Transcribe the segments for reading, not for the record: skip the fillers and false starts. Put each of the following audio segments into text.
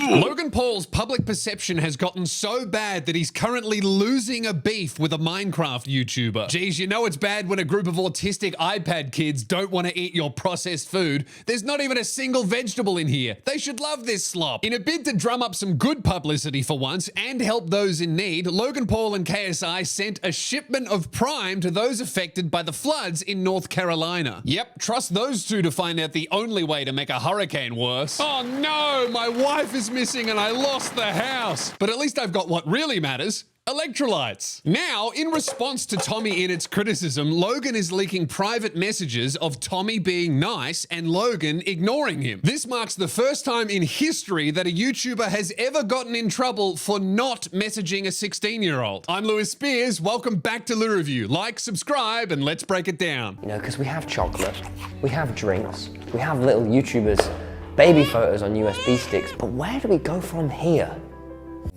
Logan Paul's public perception has gotten so bad that he's currently losing a beef with a Minecraft YouTuber. Geez, you know it's bad when a group of autistic iPad kids don't want to eat your processed food. There's not even a single vegetable in here. They should love this slop. In a bid to drum up some good publicity for once and help those in need, Logan Paul and KSI sent a shipment of Prime to those affected by the floods in North Carolina. Yep, trust those two to find out the only way to make a hurricane worse. Oh no, my wife is missing and I lost the house. But at least I've got what really matters. Electrolytes. Now, in response to TommyInnit's criticism, Logan is leaking private messages of Tommy being nice and Logan ignoring him. This marks the first time in history that a YouTuber has ever gotten in trouble for not messaging a 16-year-old. I'm Lewis Spears. Welcome back to lewreview. Like, subscribe, and let's break it down. You know, because we have chocolate, we have drinks, we have little YouTubers, baby photos on USB sticks, but where do we go from here?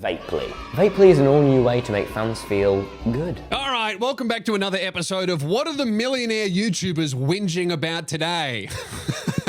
Vapely. Vapely is an all-new way to make fans feel good. All right, welcome back to another episode of What Are the Millionaire YouTubers Whinging About Today?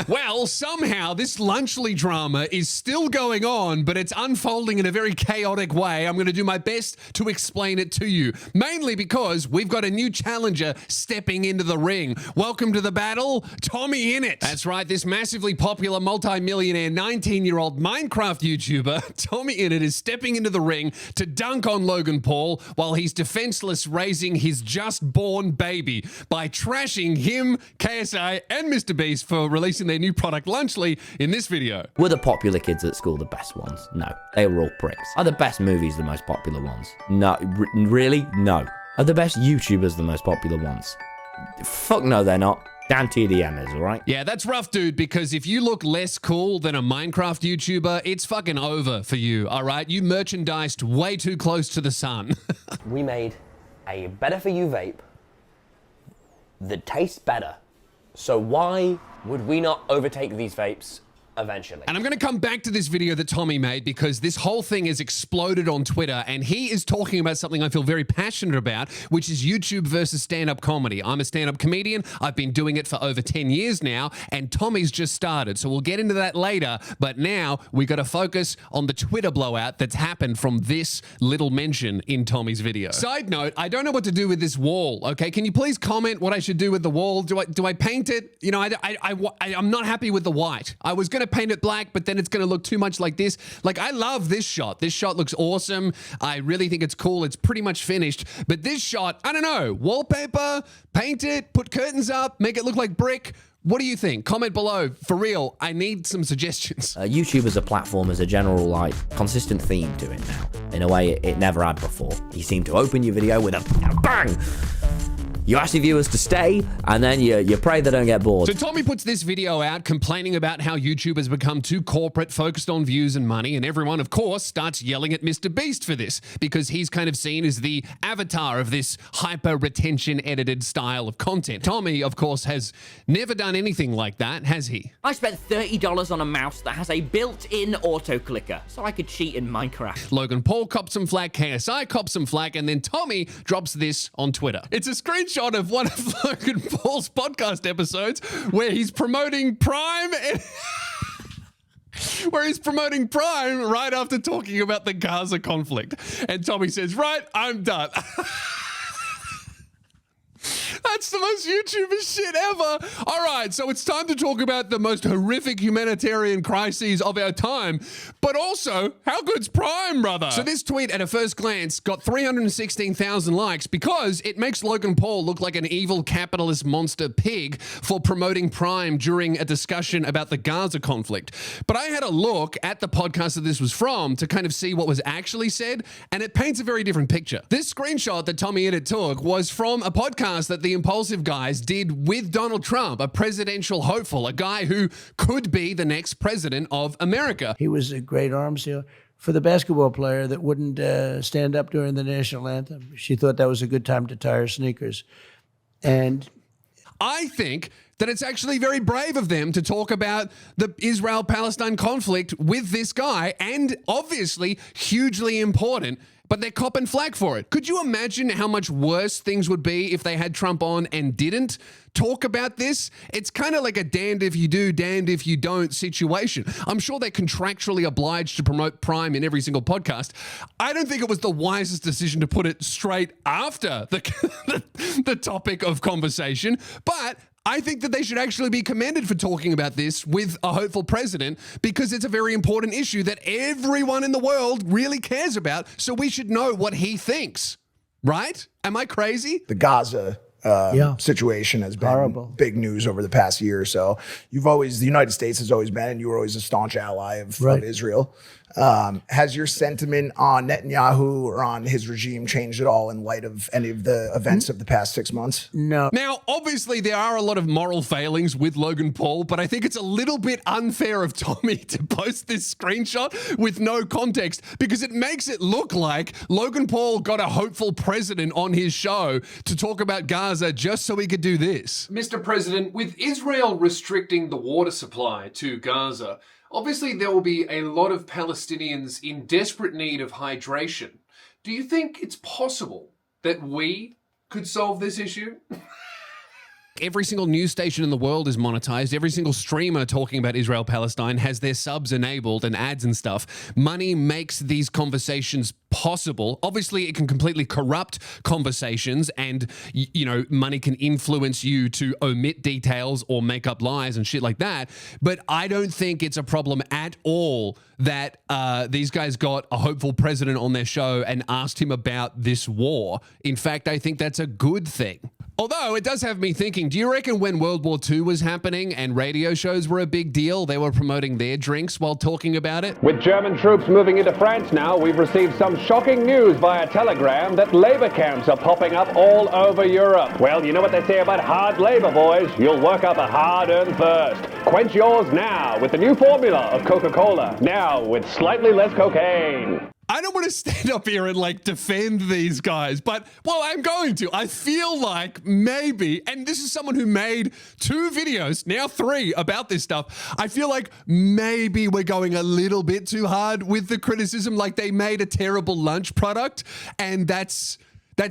Well, somehow this Lunchly drama is still going on, but it's unfolding in a very chaotic way. I'm going to do my best to explain it to you, mainly because we've got a new challenger stepping into the ring. Welcome to the battle, TommyInnit. That's right, this massively popular multi-millionaire 19-year-old Minecraft YouTuber, TommyInnit, is stepping into the ring to dunk on Logan Paul while he's defenseless raising his just-born baby by trashing him, KSI, and MrBeast for releasing their new product Lunchly in this video. Were the popular kids at school the best ones? No, they were all pricks. Are the best movies the most popular ones? No, really? No. Are the best YouTubers the most popular ones? Fuck no, they're not. Down TDM is, all right? Yeah, that's rough, dude, because if you look less cool than a Minecraft YouTuber, it's fucking over for you, all right? You merchandised way too close to the sun. We made a better-for-you vape that tastes better. So why would we not overtake these vapes eventually? And I'm going to come back to this video that Tommy made because this whole thing has exploded on Twitter and he is talking about something I feel very passionate about, which is YouTube versus stand-up comedy. I'm a stand-up comedian. I've been doing it for over 10 years now and Tommy's just started. So we'll get into that later. But now we got to focus on the Twitter blowout that's happened from this little mention in Tommy's video. Side note, I don't know what to do with this wall. Okay, can you please comment what I should do with the wall? Do I paint it? You know, I'm not happy with the white. I was going to paint it black, but then it's going to look too much like this. Like, I love this shot. This shot looks awesome. I really think it's cool. It's pretty much finished. But this shot, I don't know. Wallpaper, paint it, put curtains up, make it look like brick. What do you think? Comment below. For real, I need some suggestions. YouTube as a platform has a general, like, consistent theme to it now. In a way it never had before. You seem to open your video with a bang! You ask your viewers to stay, and then you pray they don't get bored. So Tommy puts this video out complaining about how YouTube has become too corporate, focused on views and money, and everyone, of course, starts yelling at MrBeast for this, because he's kind of seen as the avatar of this hyper-retention edited style of content. Tommy, of course, has never done anything like that, has he? I spent $30 on a mouse that has a built-in auto-clicker, so I could cheat in Minecraft. Logan Paul cops some flack, KSI cops some flack, and then Tommy drops this on Twitter. It's a screenshot of one of Logan Paul's podcast episodes where he's promoting Prime and right after talking about the Gaza conflict. And Tommy says, right, I'm done. That's the most YouTuber shit ever. All right, so it's time to talk about the most horrific humanitarian crises of our time, but also, how good's Prime, brother? So this tweet at a first glance got 316,000 likes because it makes Logan Paul look like an evil capitalist monster pig for promoting Prime during a discussion about the Gaza conflict. But I had a look at the podcast that this was from to kind of see what was actually said, and it paints a very different picture. This screenshot that TommyInnit took was from a podcast that the Impulsive guys did with Donald Trump, a presidential hopeful, a guy who could be the next president of America. He was a great arms dealer. For the basketball player that wouldn't stand up during the national anthem, she thought that was a good time to tie her sneakers. And I think that it's actually very brave of them to talk about the Israel-Palestine conflict with this guy, and obviously hugely important but they're copping flack for it. Could you imagine how much worse things would be if they had Trump on and didn't talk about this? It's kind of like a damned if you do, damned if you don't situation. I'm sure they're contractually obliged to promote Prime in every single podcast. I don't think it was the wisest decision to put it straight after the topic of conversation, but I think that they should actually be commended for talking about this with a hopeful president, because it's a very important issue that everyone in the world really cares about. So we should know what he thinks, right? Am I crazy? The Gaza situation has been horrible. Big news over the past year or so. The United States has always been, and you were always a staunch ally of Israel. Has your sentiment on Netanyahu or on his regime changed at all in light of any of the events of the past 6 months? No. Now, obviously, there are a lot of moral failings with Logan Paul, but I think it's a little bit unfair of Tommy to post this screenshot with no context, because it makes it look like Logan Paul got a hopeful president on his show to talk about Gaza just so he could do this. Mr. President, with Israel restricting the water supply to Gaza, obviously, there will be a lot of Palestinians in desperate need of hydration. Do you think it's possible that we could solve this issue? Every single news station in the world is monetized. Every single streamer talking about Israel-Palestine has their subs enabled and ads and stuff. Money makes these conversations possible. Obviously, it can completely corrupt conversations, and, you know, money can influence you to omit details or make up lies and shit like that. But I don't think it's a problem at all that these guys got a hopeful president on their show and asked him about this war. In fact, I think that's a good thing. Although it does have me thinking, do you reckon when World War II was happening and radio shows were a big deal, they were promoting their drinks while talking about it? With German troops moving into France now, we've received some shocking news via telegram that labor camps are popping up all over Europe. Well, you know what they say about hard labor, boys. You'll work up a hard-earned thirst. Quench yours now with the new formula of Coca-Cola. Now with slightly less cocaine. I don't want to stand up here and like defend these guys, but, well, I'm going to. I feel like maybe, and this is someone who made 2 videos, now 3, about this stuff. I feel like maybe we're going a little bit too hard with the criticism. Like, they made a terrible lunch product, and that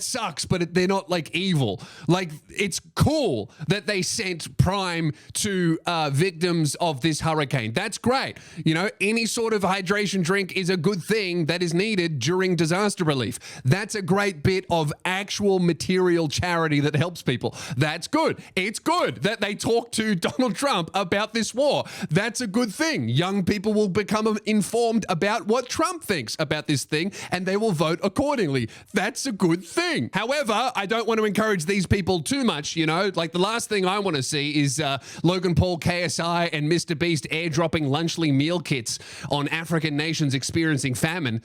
sucks, but they're not like evil. Like, it's cool that they sent Prime to victims of this hurricane. That's great. You know, any sort of hydration drink is a good thing that is needed during disaster relief. That's a great bit of actual material charity that helps people. That's good. It's good that they talk to Donald Trump about this war. That's a good thing. Young people will become informed about what Trump thinks about this thing, and they will vote accordingly. That's a good thing. However, I don't want to encourage these people too much, you know? Like, the last thing I want to see is Logan Paul, KSI, and MrBeast airdropping lunchly meal kits on African nations experiencing famine.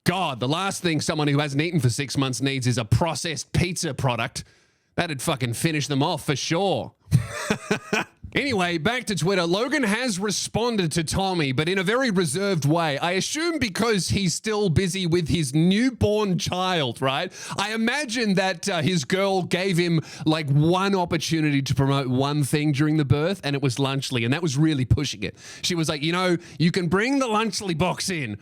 God, the last thing someone who hasn't eaten for 6 months needs is a processed pizza product. That'd fucking finish them off for sure. Anyway, back to Twitter. Logan has responded to Tommy, but in a very reserved way. I assume because he's still busy with his newborn child, right? I imagine that his girl gave him like one opportunity to promote one thing during the birth, and it was Lunchly, and that was really pushing it. She was like, you know, you can bring the Lunchly box in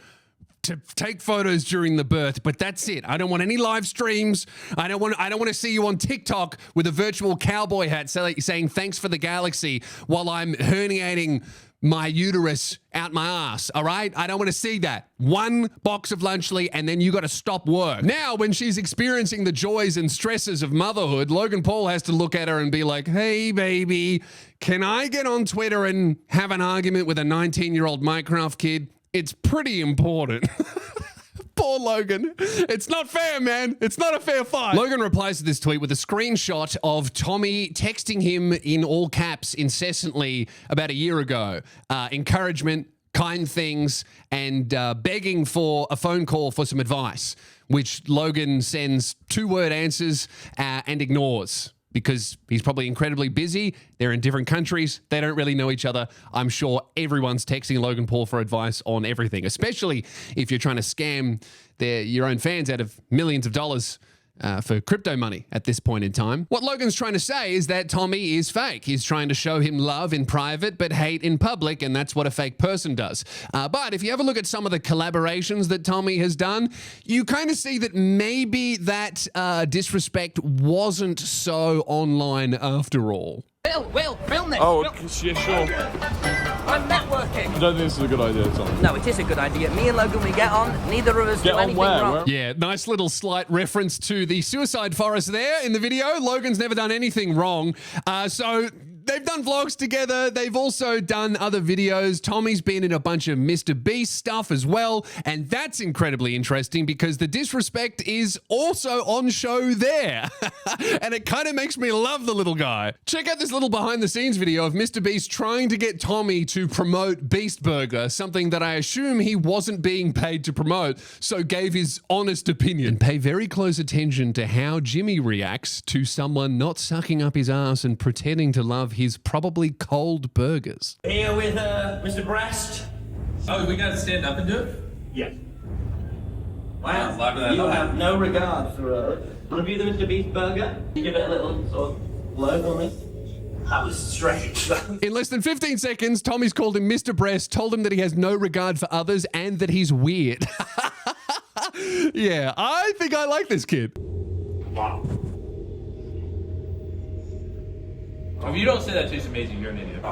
to take photos during the birth, but that's it. I don't want any live streams. I don't want to see you on TikTok with a virtual cowboy hat saying thanks for the galaxy while I'm herniating my uterus out my ass, all right? I don't want to see that. One box of Lunchly, and then you got to stop work. Now, when she's experiencing the joys and stresses of motherhood, Logan Paul has to look at her and be like, hey, baby, can I get on Twitter and have an argument with a 19-year-old Minecraft kid? It's pretty important. Poor Logan. It's not fair, man. It's not a fair fight. Logan replies to this tweet with a screenshot of Tommy texting him in all caps incessantly about a year ago. Encouragement, kind things, and begging for a phone call for some advice, which Logan sends 2-word answers and ignores. Because he's probably incredibly busy. They're in different countries. They don't really know each other. I'm sure everyone's texting Logan Paul for advice on everything, especially if you're trying to scam your own fans out of millions of dollars for crypto money at this point in time. What Logan's trying to say is that Tommy is fake. He's trying to show him love in private but hate in public, and that's what a fake person does. But if you ever look at some of the collaborations that Tommy has done, you kind of see that maybe that disrespect wasn't so online after all. Will, film this. Oh, Will. yeah, sure. I'm networking. I don't think this is a good idea, Tom. No, it is a good idea. Me and Logan, we get on. Neither of us Get do on anything where? wrong. Where? Yeah, nice little slight reference to the suicide forest there in the video. Logan's never done anything wrong. So they've done vlogs together. They've also done other videos. Tommy's been in a bunch of MrBeast stuff as well. And that's incredibly interesting because the disrespect is also on show there. And it kind of makes me love the little guy. Check out this little behind the scenes video of MrBeast trying to get Tommy to promote Beast Burger, something that I assume he wasn't being paid to promote, so gave his honest opinion. And pay very close attention to how Jimmy reacts to someone not sucking up his ass and pretending to love his probably cold burgers. Here with Mr. Breast. Oh, we gotta stand up and do it? Yes. Wow, Wow, you have no regard for review the Mr. Beast burger. You give it a little sort of blow on this. That was strange. In less than 15 seconds, Tommy's called him Mr. Breast, told him that he has no regard for others and that he's weird. Yeah, I think I like this kid. Wow. If you don't say that tastes amazing, you're an idiot.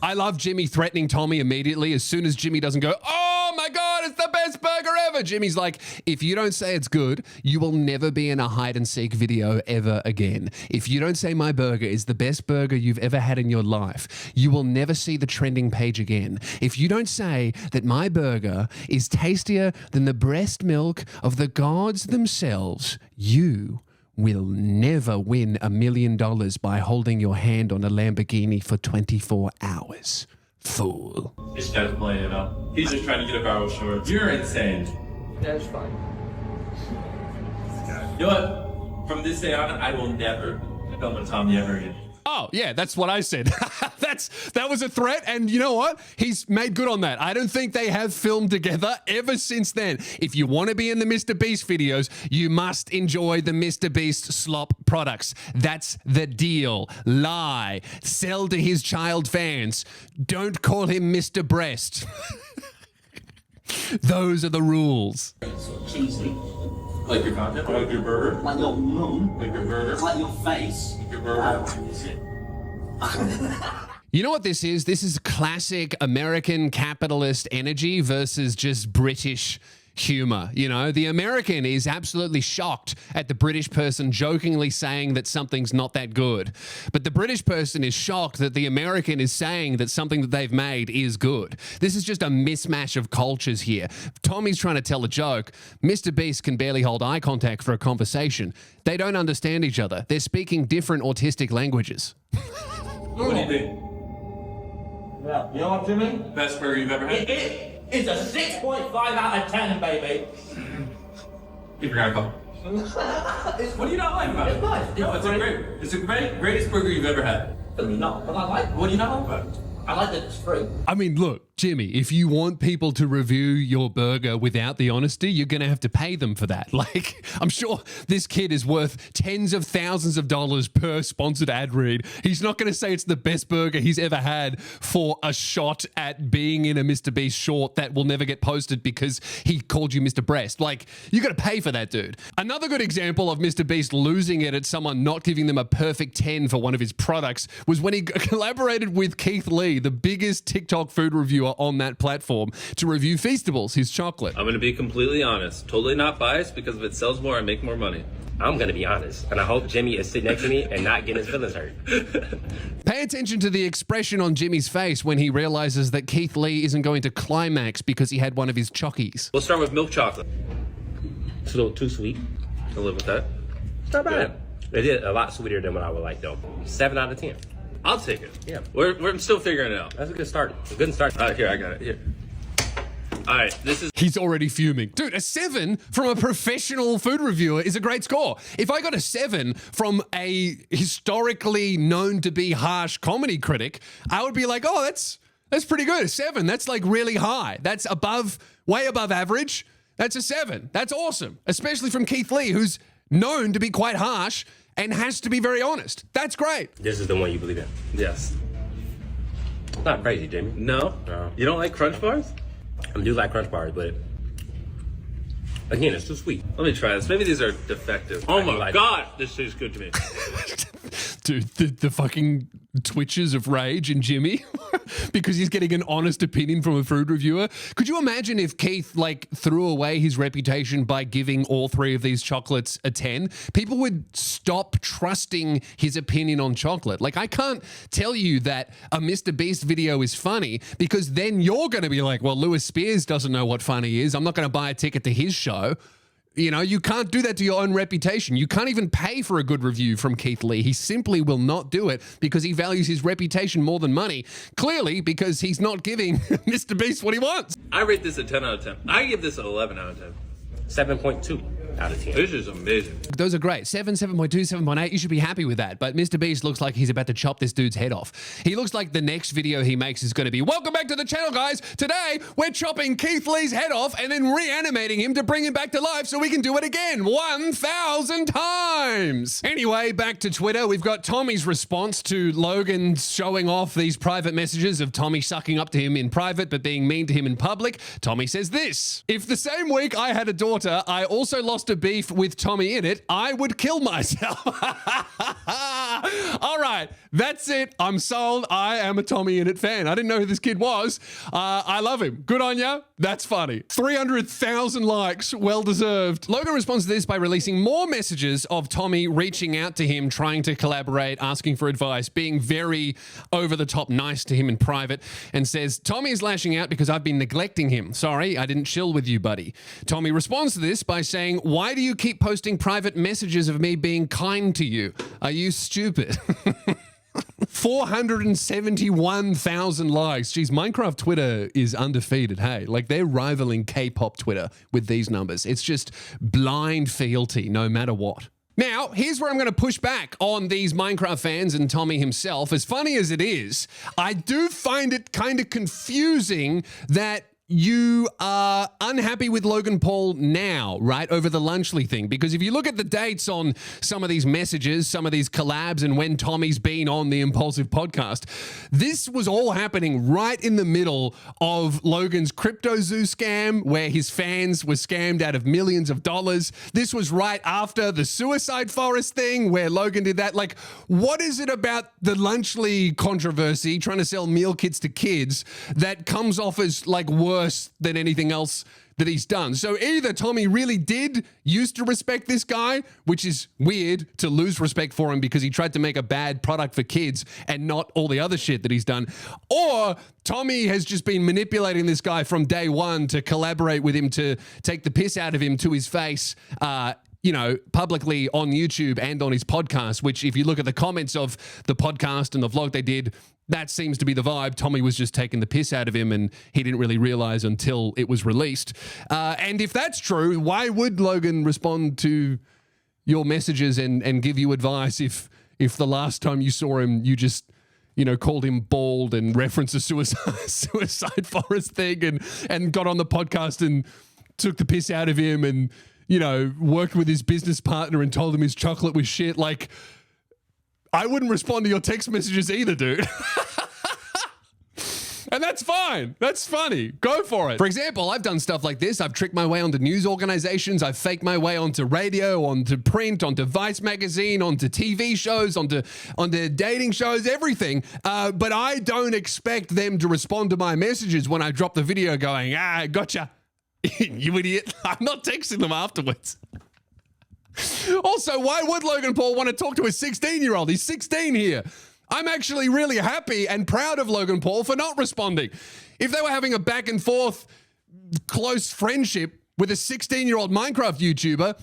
I love Jimmy threatening Tommy immediately as soon as Jimmy doesn't go, oh my God, it's the best burger ever. Jimmy's like, if you don't say it's good, you will never be in a hide and seek video ever again. If you don't say my burger is the best burger you've ever had in your life, you will never see the trending page again. If you don't say that my burger is tastier than the breast milk of the gods themselves, you will never win $1 million by holding your hand on a Lamborghini for 24 hours. Fool. This guy's playing it up. He's just trying to get a viral short. You're insane. That's fine. You know what? From this day on, I will never film a Tommy ever again. Oh, yeah, that's what I said. That was a threat, and you know what? He's made good on that. I don't think they have filmed together ever since then. If you want to be in the MrBeast videos, you must enjoy the MrBeast slop products. That's the deal. Lie. Sell to his child fans. Don't call him Mr. Breast. Those are the rules. Cheesy. Like your content? Like your burger? Like your mum. Like your burger? Like your face. Like your burger? You know what this is? This is classic American capitalist energy versus just British humor. You know, the American is absolutely shocked at the British person jokingly saying that something's not that good. But the British person is shocked that the American is saying that something that they've made is good. This is just a mismatch of cultures here. Tommy's trying to tell a joke. MrBeast can barely hold eye contact for a conversation. They don't understand each other. They're speaking different autistic languages. What do you think? Yeah. You know what, Jimmy? Best burger you've ever had? It is a 6.5 out of 10, baby. You forgot a couple. What do you not like about it? It's nice. No, it's a great. It's the greatest burger you've ever had. No, but I like. What do you not like about it? I like that it's free. I mean, look, Jimmy, if you want people to review your burger without the honesty, you're going to have to pay them for that. Like, I'm sure this kid is worth tens of thousands of dollars per sponsored ad read. He's not going to say it's the best burger he's ever had for a shot at being in a MrBeast short that will never get posted because he called you Mr. Breast. Like, you got to pay for that, dude. Another good example of MrBeast losing it at someone not giving them a perfect 10 for one of his products was when he collaborated with Keith Lee, the biggest TikTok food reviewer on that platform, to review Feastables, his chocolate. I'm gonna be completely honest, totally not biased, because if it sells more, I make more money. I'm gonna be honest, and I hope Jimmy is sitting next to me and not getting his feelings hurt. Pay attention to the expression on Jimmy's face when he realizes that Keith Lee isn't going to climax because he had one of his chockies. We'll start with milk chocolate. It's a little too sweet. I'll live with that. It's not bad. It is a lot sweeter than what I would like, though. 7 out of 10. I'll take it. Yeah. We're still figuring it out. That's a good start. A good start. All right, here, I got it. Here. All right, this is... He's already fuming. Dude, a 7 from a professional food reviewer is a great score. If I got a 7 from a historically known to be harsh comedy critic, I would be like, oh, that's pretty good. A 7, that's like really high. That's way above average. That's a 7. That's awesome. Especially from Keith Lee, who's known to be quite harsh and has to be very honest. That's great. This is the one you believe in. Yes. Not crazy, Jamie. No? You don't like Crunch Bars? I do like Crunch Bars, but again, it's too sweet. Let me try this. Maybe these are defective. Oh my God, this tastes good to me. Dude, the fucking twitches of rage in Jimmy because he's getting an honest opinion from a food reviewer. Could you imagine if Keith like threw away his reputation by giving all three of these chocolates a 10? People would stop trusting his opinion on chocolate. Like, I can't tell you that a MrBeast video is funny because then you're going to be like, well, Lewis Spears doesn't know what funny is. I'm not going to buy a ticket to his show. You know, you can't do that to your own reputation. You can't even pay for a good review from Keith Lee. He simply will not do it because he values his reputation more than money. Clearly, because he's not giving MrBeast what he wants. I rate this a 10 out of 10. I give this an 11 out of 10. 7.2 out of 10. This is amazing. Those are great. 7, 7.2, 7.8. You should be happy with that. But MrBeast looks like he's about to chop this dude's head off. He looks like the next video he makes is going to be, welcome back to the channel, guys. Today, we're chopping Keith Lee's head off and then reanimating him to bring him back to life so we can do it again 1,000 times. Anyway, back to Twitter. We've got Tommy's response to Logan showing off these private messages of Tommy sucking up to him in private but being mean to him in public. Tommy says this: if the same week I had a daughter, I also lost a beef with TommyInnit, I would kill myself. All right, that's it. I'm sold. I am a TommyInnit fan. I didn't know who this kid was. I love him. Good on ya. That's funny. 300,000 likes. Well deserved. Logan responds to this by releasing more messages of Tommy reaching out to him, trying to collaborate, asking for advice, being very over the top nice to him in private, and says, Tommy is lashing out because I've been neglecting him. Sorry, I didn't chill with you, buddy. Tommy responds to this by saying, why do you keep posting private messages of me being kind to you? Are you stupid? 471,000 likes. Geez, Minecraft Twitter is undefeated. Hey, like they're rivaling K-pop Twitter with these numbers. It's just blind fealty no matter what. Now, here's where I'm going to push back on these Minecraft fans and Tommy himself. As funny as it is, I do find it kind of confusing that you are unhappy with Logan Paul now, right, over the Lunchley thing. Because if you look at the dates on some of these messages, some of these collabs, and when Tommy's been on the Impulsive podcast, this was all happening right in the middle of Logan's Crypto Zoo scam, where his fans were scammed out of millions of dollars. This was right after the Suicide Forest thing, where Logan did that. Like, what is it about the Lunchley controversy, trying to sell meal kits to kids, that comes off as, like, worse than anything else that he's done? So either Tommy really did used to respect this guy, which is weird to lose respect for him because he tried to make a bad product for kids and not all the other shit that he's done, or Tommy has just been manipulating this guy from day one to collaborate with him, to take the piss out of him to his face, you know, publicly on YouTube and on his podcast, which if you look at the comments of the podcast and the vlog they did, that seems to be the vibe. Tommy was just taking the piss out of him and he didn't really realize until it was released. And if that's true, why would Logan respond to your messages and give you advice if the last time you saw him, you just, you know, called him bald and referenced a suicide forest thing and got on the podcast and took the piss out of him and, you know, worked with his business partner and told him his chocolate was shit? Like, I wouldn't respond to your text messages either, dude. And that's fine. That's funny. Go for it. For example, I've done stuff like this. I've tricked my way onto news organizations. I've faked my way onto radio, onto print, onto Vice magazine, onto TV shows, onto dating shows, everything. But I don't expect them to respond to my messages when I drop the video going, gotcha, you idiot. I'm not texting them afterwards. Also, why would Logan Paul want to talk to a 16-year-old? He's 16 here. I'm actually really happy and proud of Logan Paul for not responding. If they were having a back and forth close friendship with a 16-year-old Minecraft YouTuber,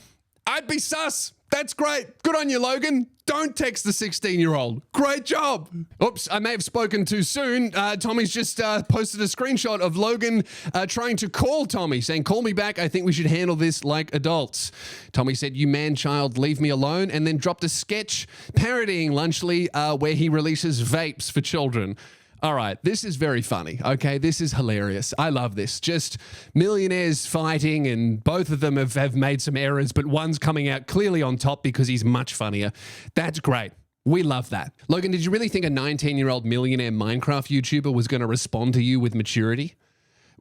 I'd be sus. That's great. Good on you, Logan. Don't text the 16-year-old. Great job. Oops, I may have spoken too soon. Tommy's just posted a screenshot of Logan trying to call Tommy, saying, call me back. I think we should handle this like adults. Tommy said, you man-child, leave me alone, and then dropped a sketch parodying Lunchley where he releases vapes for children. All right, this is very funny, okay? This is hilarious. I love this. Just millionaires fighting, and both of them have made some errors, but one's coming out clearly on top because he's much funnier. That's great. We love that. Logan, did you really think a 19-year-old millionaire Minecraft YouTuber was going to respond to you with maturity?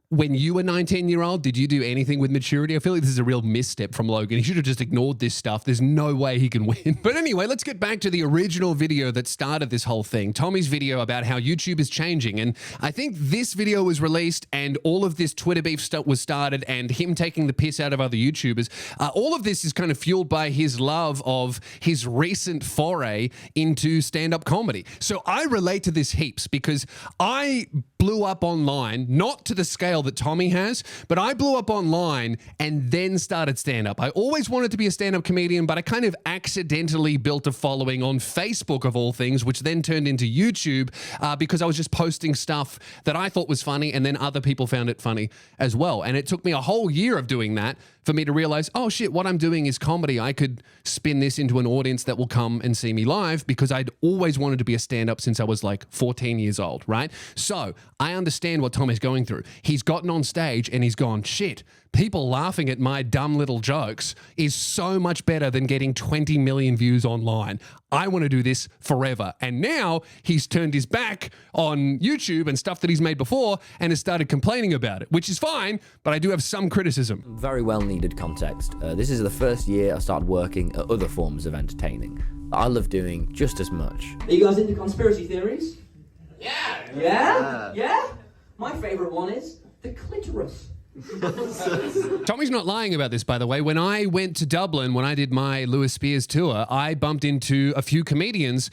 When you were 19-year-old, did you do anything with maturity? I feel like this is a real misstep from Logan. He should have just ignored this stuff. There's no way he can win. But anyway, let's get back to the original video that started this whole thing. Tommy's video about how YouTube is changing. And I think this video was released and all of this Twitter beef stuff was started and him taking the piss out of other YouTubers. All of this is kind of fueled by his love of his recent foray into stand-up comedy. So I relate to this heaps because I blew up online, not to the scale that Tommy has, but I blew up online and then started stand-up. I always wanted to be a stand-up comedian, but I kind of accidentally built a following on Facebook of all things, which then turned into YouTube because I was just posting stuff that I thought was funny and then other people found it funny as well. And it took me a whole year of doing that for me to realize, oh shit, what I'm doing is comedy. I could spin this into an audience that will come and see me live because I'd always wanted to be a stand-up since I was like 14 years old, right? So I understand what Tommy's going through. He's gotten on stage and he's gone, shit, people laughing at my dumb little jokes is so much better than getting 20 million views online. I want to do this forever. And now he's turned his back on YouTube and stuff that he's made before and has started complaining about it, which is fine, but I do have some criticism. Very well needed context. This is the first year I started working at other forms of entertaining that I love doing just as much. Are you guys into conspiracy theories? Yeah? My favourite one is the clitoris. Tommy's not lying about this, by the way. When I went to Dublin, when I did my Lewis Spears tour, I bumped into a few comedians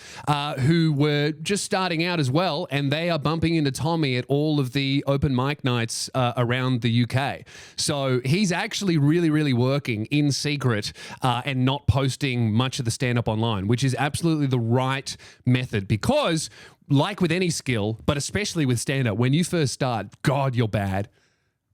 who were just starting out as well, and they are bumping into Tommy at all of the open mic nights around the UK. So he's actually really, really working in secret and not posting much of the stand-up online, which is absolutely the right method because, like with any skill, but especially with stand-up, when you first start, God, you're bad.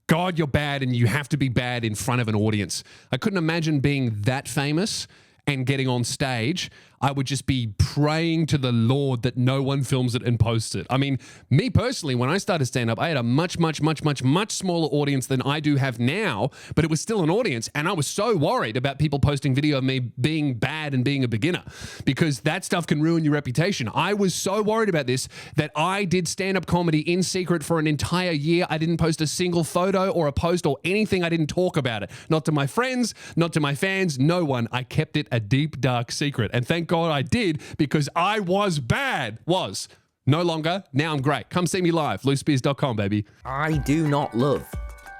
God, you're bad, and you have to be bad in front of an audience. I couldn't imagine being that famous and getting on stage. I would just be praying to the Lord that no one films it and posts it. I mean, me personally, when I started stand-up, I had a much smaller audience than I do have now, but it was still an audience, and I was so worried about people posting video of me being bad and being a beginner because that stuff can ruin your reputation. I was so worried about this that I did stand-up comedy in secret for an entire year. I didn't post a single photo or a post or anything. I didn't talk about it. Not to my friends, not to my fans, no one. I kept it a deep, dark secret, and thank God I did because I was bad. Was. No longer. Now I'm great. Come see me live. lewspears.com, baby. I do not love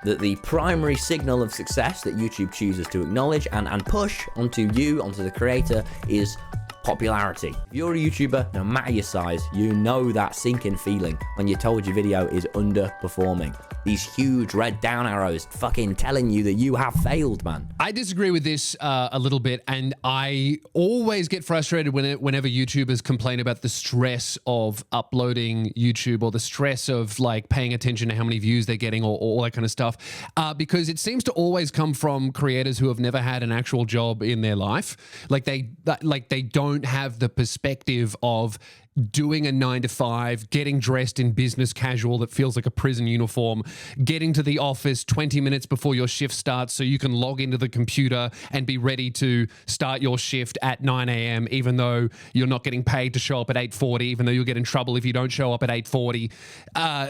that the primary signal of success that YouTube chooses to acknowledge and push onto you, onto the creator, is popularity. If you're a YouTuber, no matter your size, you know that sinking feeling when you're told your video is underperforming. These huge red down arrows fucking telling you that you have failed, man. I disagree with this a little bit, and I always get frustrated whenever YouTubers complain about the stress of uploading YouTube or the stress of like paying attention to how many views they're getting or all that kind of stuff, because it seems to always come from creators who have never had an actual job in their life. Like they don't have the perspective of doing a 9-to-5, getting dressed in business casual that feels like a prison uniform, getting to the office 20 minutes before your shift starts so you can log into the computer and be ready to start your shift at 9 a.m. even though you're not getting paid to show up at 8:40, even though you'll get in trouble if you don't show up at 8:40.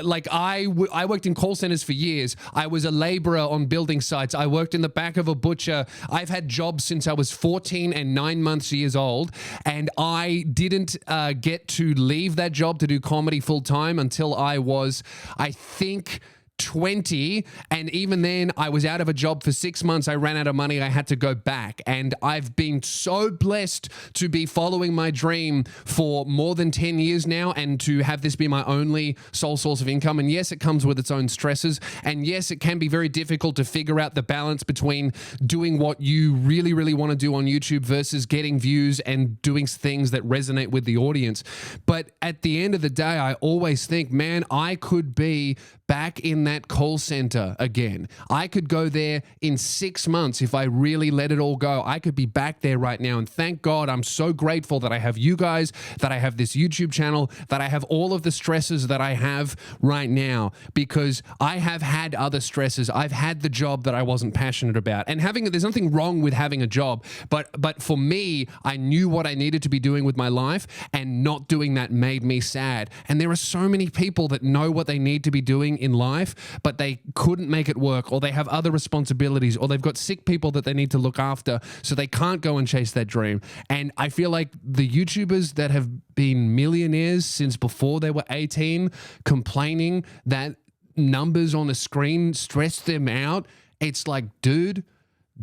Like I worked in call centers for years. I was a laborer on building sites. I worked in the back of a butcher. I've had jobs since I was 14 and 9 months years old, and I didn't get to leave that job to do comedy full time until I was, I think, 20, and even then I was out of a job for 6 months. I ran out of money. I had to go back, and I've been so blessed to be following my dream for more than 10 years now and to have this be my only sole source of income. And yes, it comes with its own stresses, and yes, it can be very difficult to figure out the balance between doing what you really, really want to do on YouTube versus getting views and doing things that resonate with the audience. But at the end of the day, I always think, man, I could be back in that call center again. I could go there in 6 months if I really let it all go. I could be back there right now. And thank God, I'm so grateful that I have you guys, that I have this YouTube channel, that I have all of the stresses that I have right now, because I have had other stresses. I've had the job that I wasn't passionate about. And there's nothing wrong with having a job, but for me, I knew what I needed to be doing with my life, and not doing that made me sad. And there are so many people that know what they need to be doing in life, but they couldn't make it work, or they have other responsibilities, or they've got sick people that they need to look after, so they can't go and chase that dream. And I feel like the YouTubers that have been millionaires since before they were 18 complaining that numbers on a screen stress them out, it's like, dude,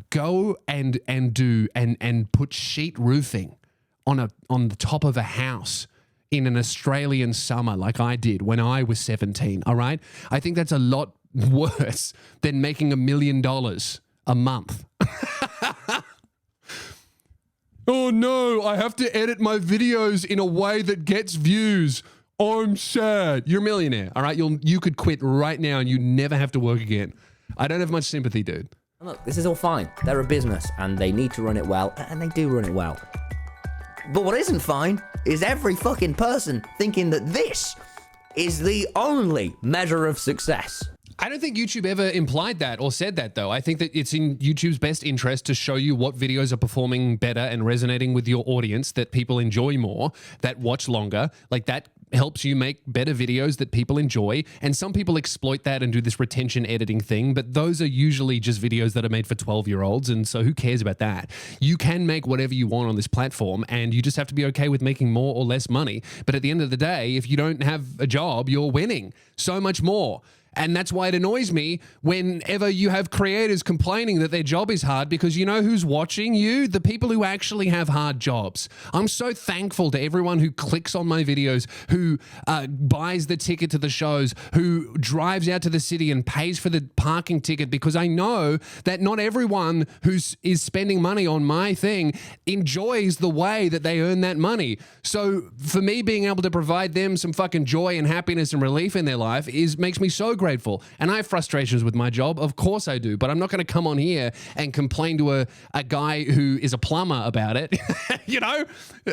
go and put sheet roofing on the top of a house in an Australian summer like I did when I was 17, all right? I think that's a lot worse than making $1 million a month. Oh no, I have to edit my videos in a way that gets views. I'm sad. You're a millionaire, all right? You could quit right now and you never have to work again. I don't have much sympathy, dude. Look, this is all fine. They're a business and they need to run it well, and they do run it well. But what isn't fine is every fucking person thinking that this is the only measure of success. I don't think YouTube ever implied that or said that, though. I think that it's in YouTube's best interest to show you what videos are performing better and resonating with your audience, that people enjoy more, that watch longer. Like, that helps you make better videos that people enjoy. And some people exploit that and do this retention editing thing, but those are usually just videos that are made for 12-year-olds. And so who cares about that? You can make whatever you want on this platform, and you just have to be okay with making more or less money. But at the end of the day, if you don't have a job, you're winning so much more. And that's why it annoys me whenever you have creators complaining that their job is hard, because you know who's watching you? The people who actually have hard jobs. I'm so thankful to everyone who clicks on my videos, who buys the ticket to the shows, who drives out to the city and pays for the parking ticket, because I know that not everyone who is spending money on my thing enjoys the way that they earn that money. So for me, being able to provide them some fucking joy and happiness and relief in their life makes me so grateful. And I have frustrations with my job. Of course I do. But I'm not going to come on here and complain to a guy who is a plumber about it. You know?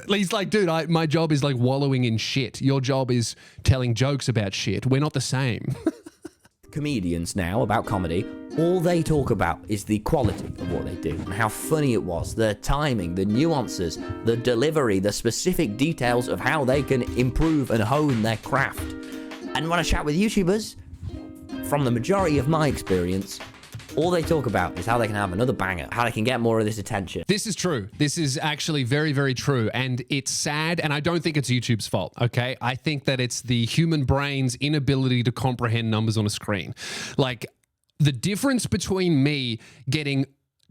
He's like, dude, my job is like wallowing in shit. Your job is telling jokes about shit. We're not the same. Comedians now, about comedy, all they talk about is the quality of what they do and how funny it was, the timing, the nuances, the delivery, the specific details of how they can improve and hone their craft. And when I chat with YouTubers, from the majority of my experience, all they talk about is how they can have another banger, how they can get more of this attention. This is true. This is actually very, very true. And it's sad, and I don't think it's YouTube's fault, okay? I think that it's the human brain's inability to comprehend numbers on a screen. Like, the difference between me getting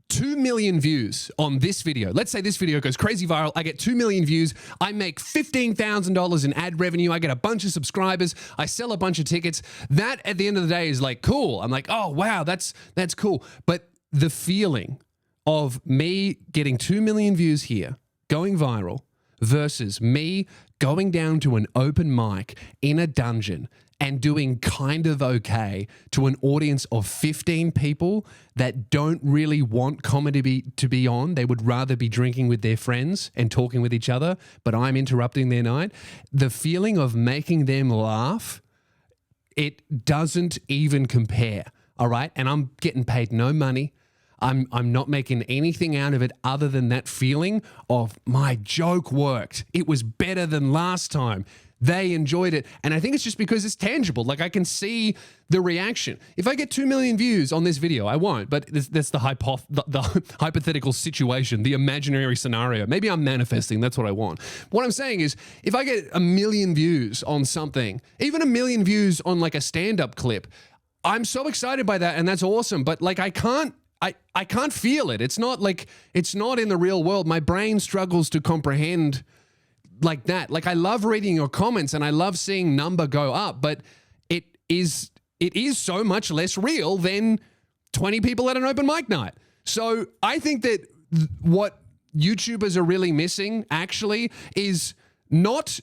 2 million views on this video. Let's say this video goes crazy viral. I get 2 million views. I make $15,000 in ad revenue. I get a bunch of subscribers. I sell a bunch of tickets. That, at the end of the day, is like cool. I'm like, oh, wow, that's cool. But the feeling of me getting 2 million views here, going viral, versus me going down to an open mic in a dungeon and doing kind of okay to an audience of 15 people that don't really want comedy to be on. They would rather be drinking with their friends and talking with each other, but I'm interrupting their night. The feeling of making them laugh, it doesn't even compare, all right? And I'm getting paid no money. I'm not making anything out of it other than that feeling of my joke worked. It was better than last time. They enjoyed it. And I think it's just because it's tangible. Like, I can see the reaction. If I get 2 million views on this video, I won't. But that's the hypothetical situation, the imaginary scenario. Maybe I'm manifesting. That's what I want. What I'm saying is, if I get 1 million views on something, even 1 million views on like a stand-up clip, I'm so excited by that, and that's awesome. But like, I can't feel it. It's not in the real world. My brain struggles to comprehend like that. Like, I love reading your comments and I love seeing number go up, but it is so much less real than 20 people at an open mic night. So I think that what YouTubers are really missing actually is not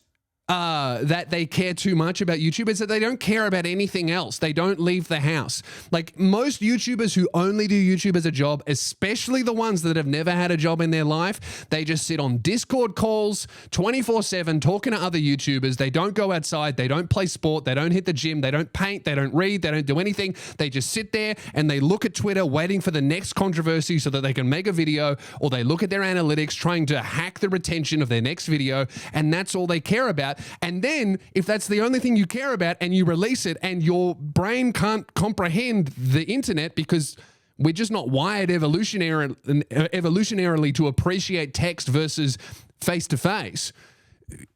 that they care too much about YouTube is that they don't care about anything else. They don't leave the house. Like most YouTubers who only do YouTube as a job, especially the ones that have never had a job in their life, they just sit on Discord calls 24/7 talking to other YouTubers. They don't go outside. They don't play sport. They don't hit the gym. They don't paint. They don't read. They don't do anything. They just sit there and they look at Twitter waiting for the next controversy so that they can make a video, or they look at their analytics trying to hack the retention of their next video, and that's all they care about. And then if that's the only thing you care about and you release it and your brain can't comprehend the internet because we're just not wired evolutionarily to appreciate text versus face-to-face,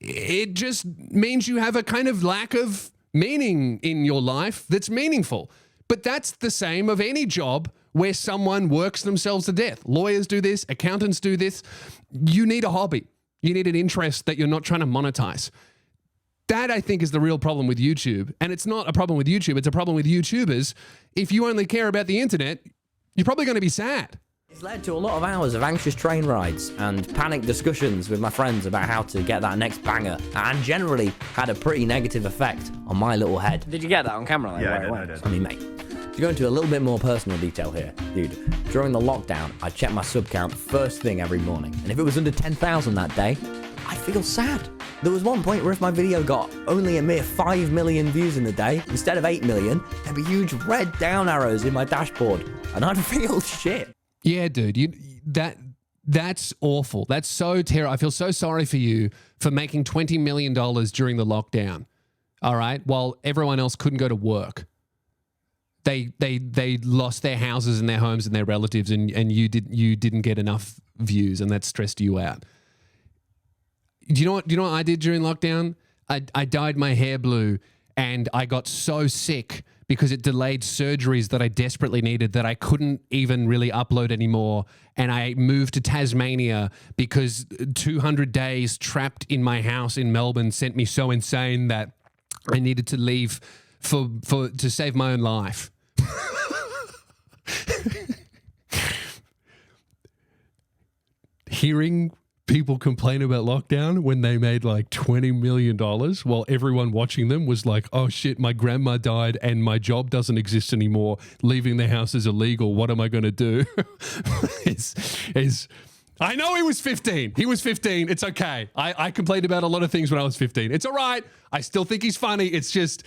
it just means you have a kind of lack of meaning in your life that's meaningful. But that's the same of any job where someone works themselves to death. Lawyers do this, accountants do this. You need a hobby. You need an interest that you're not trying to monetize. That, I think, is the real problem with YouTube. And it's not a problem with YouTube, it's a problem with YouTubers. If you only care about the internet, you're probably going to be sad. It's led to a lot of hours of anxious train rides and panicked discussions with my friends about how to get that next banger, and generally had a pretty negative effect on my little head. Did you get that on camera? Like, Yeah, I did. I mean, mate, to go into a little bit more personal detail here, dude, during the lockdown, I checked my sub count first thing every morning, and if it was under 10,000 that day, I feel sad. There was one point where if my video got only a mere 5 million views in the day, instead of 8 million, there'd be huge red down arrows in my dashboard, and I'd feel shit. Yeah, dude, that's awful. That's so terrible. I feel so sorry for you for making $20 million during the lockdown, all right, while everyone else couldn't go to work. They lost their houses and their homes and their relatives, and you didn't get enough views, and that stressed you out. Do you know what I did during lockdown? I dyed my hair blue, and I got so sick because it delayed surgeries that I desperately needed that I couldn't even really upload anymore. And I moved to Tasmania because 200 days trapped in my house in Melbourne sent me so insane that I needed to leave to save my own life. Hearing people complain about lockdown when they made like $20 million while everyone watching them was like, oh shit, my grandma died and my job doesn't exist anymore. Leaving the house is illegal. What am I going to do? I know he was 15. He was 15. It's okay. I complained about a lot of things when I was 15. It's all right. I still think he's funny. It's just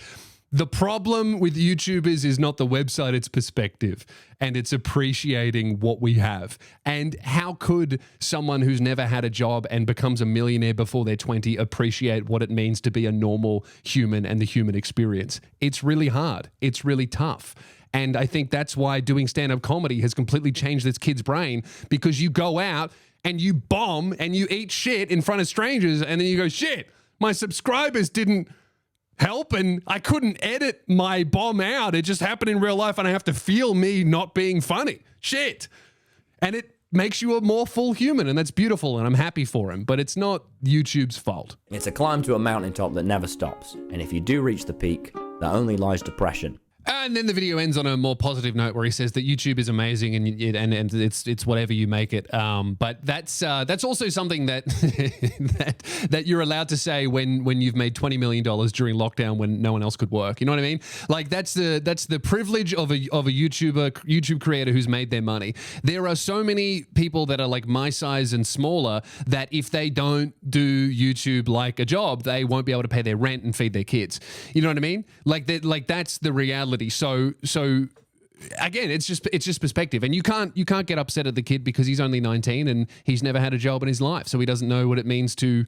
the problem with YouTubers is not the website, it's perspective, and it's appreciating what we have. And how could someone who's never had a job and becomes a millionaire before they're 20 appreciate what it means to be a normal human and the human experience? It's really hard. It's really tough. And I think that's why doing stand-up comedy has completely changed this kid's brain, because you go out and you bomb and you eat shit in front of strangers, and then you go, shit, my subscribers didn't help, and I couldn't edit my bomb out. It just happened in real life, and I have to feel me not being funny. Shit. And it makes you a more full human, and that's beautiful, and I'm happy for him. But it's not YouTube's fault. It's a climb to a mountaintop that never stops, and if you do reach the peak, there only lies depression. And then the video ends on a more positive note where he says that YouTube is amazing and it's whatever you make it. But that's also something that that you're allowed to say when you've made $20 million during lockdown when no one else could work. You know what I mean? Like that's the privilege of a YouTube creator who's made their money. There are so many people that are like my size and smaller that if they don't do YouTube like a job, they won't be able to pay their rent and feed their kids. You know what I mean? Like that's the reality. So again, it's just perspective, and you can't get upset at the kid because he's only 19 and he's never had a job in his life, so he doesn't know what it means to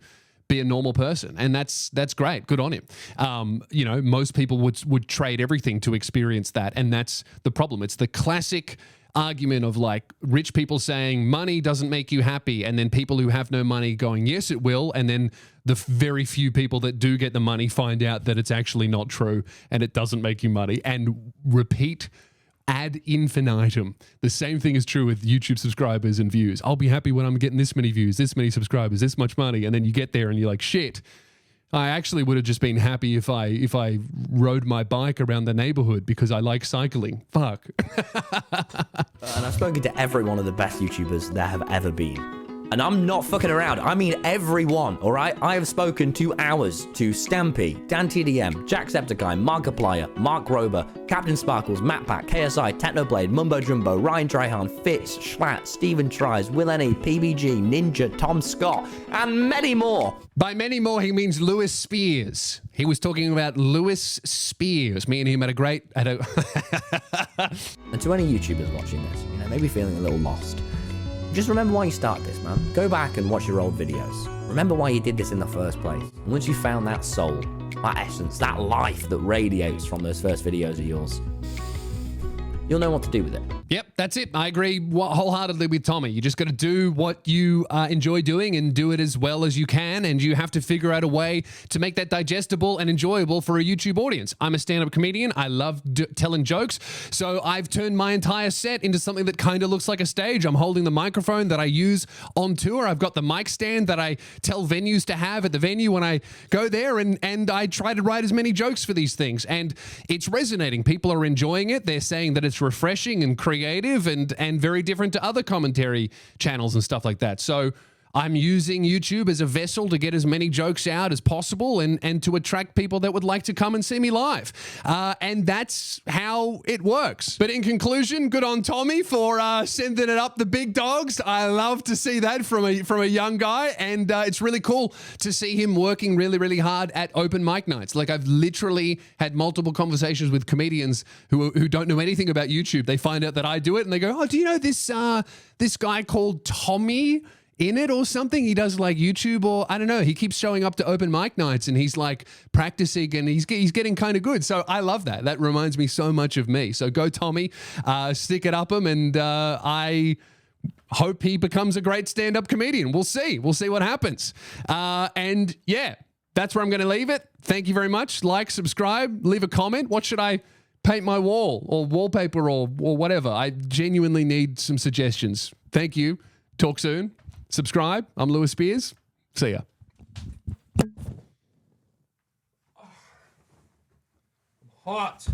be a normal person, and that's great. Good on him. You know, most people would trade everything to experience that, and that's the problem. It's the classic argument of like rich people saying money doesn't make you happy, and then people who have no money going, yes, it will, and then the very few people that do get the money find out that it's actually not true and it doesn't make you money, and repeat ad infinitum. The same thing is true with YouTube subscribers and views. I'll be happy when I'm getting this many views, this many subscribers, this much money, and then you get there and you're like, shit, I actually would have just been happy if I rode my bike around the neighborhood because I like cycling. Fuck. And I've spoken to every one of the best YouTubers there have ever been. And I'm not fucking around. I mean everyone, all right? I have spoken 2 hours to Stampy, Dan TDM, Jacksepticeye, Markiplier, Mark Rober, Captain Sparkles, Matt Pack, KSI, Technoblade, Mumbo Jumbo, Ryan Trihan, Fitz, Schlatt, Steven Tries, Will N.E., PBG, Ninja, Tom Scott, and many more. By many more, he means Lewis Spears. He was talking about Lewis Spears. Me and him had a great... And to any YouTubers watching this, maybe feeling a little lost, just remember why you started this, man. Go back and watch your old videos. Remember why you did this in the first place. And once you found that soul, that essence, that life that radiates from those first videos of yours, you'll know what to do with it. Yep, that's it. I agree wholeheartedly with Tommy. You just got to do what you enjoy doing and do it as well as you can, and you have to figure out a way to make that digestible and enjoyable for a YouTube audience. I'm a stand-up comedian. I love telling jokes, so I've turned my entire set into something that kind of looks like a stage. I'm holding the microphone that I use on tour. I've got the mic stand that I tell venues to have at the venue when I go there, and I try to write as many jokes for these things, and it's resonating. People are enjoying it. They're saying that it's refreshing and creative and very different to other commentary channels and stuff like that. So I'm using YouTube as a vessel to get as many jokes out as possible and to attract people that would like to come and see me live. And that's how it works. But in conclusion, good on Tommy for sending it up the big dogs. I love to see that from a young guy. And it's really cool to see him working really, really hard at open mic nights. Like, I've literally had multiple conversations with comedians who don't know anything about YouTube. They find out that I do it and they go, oh, do you know this guy called TommyInnit or something? He does like YouTube, or I don't know. He keeps showing up to open mic nights and he's like practicing and he's getting kind of good. So I love that. That reminds me so much of me. So go Tommy, stick it up him, and I hope he becomes a great stand-up comedian. We'll see. We'll see what happens. And yeah, that's where I'm going to leave it. Thank you very much. Like, subscribe, leave a comment. What should I paint my wall or wallpaper or whatever? I genuinely need some suggestions. Thank you. Talk soon. Subscribe. I'm Lewis Spears. See ya. Hot.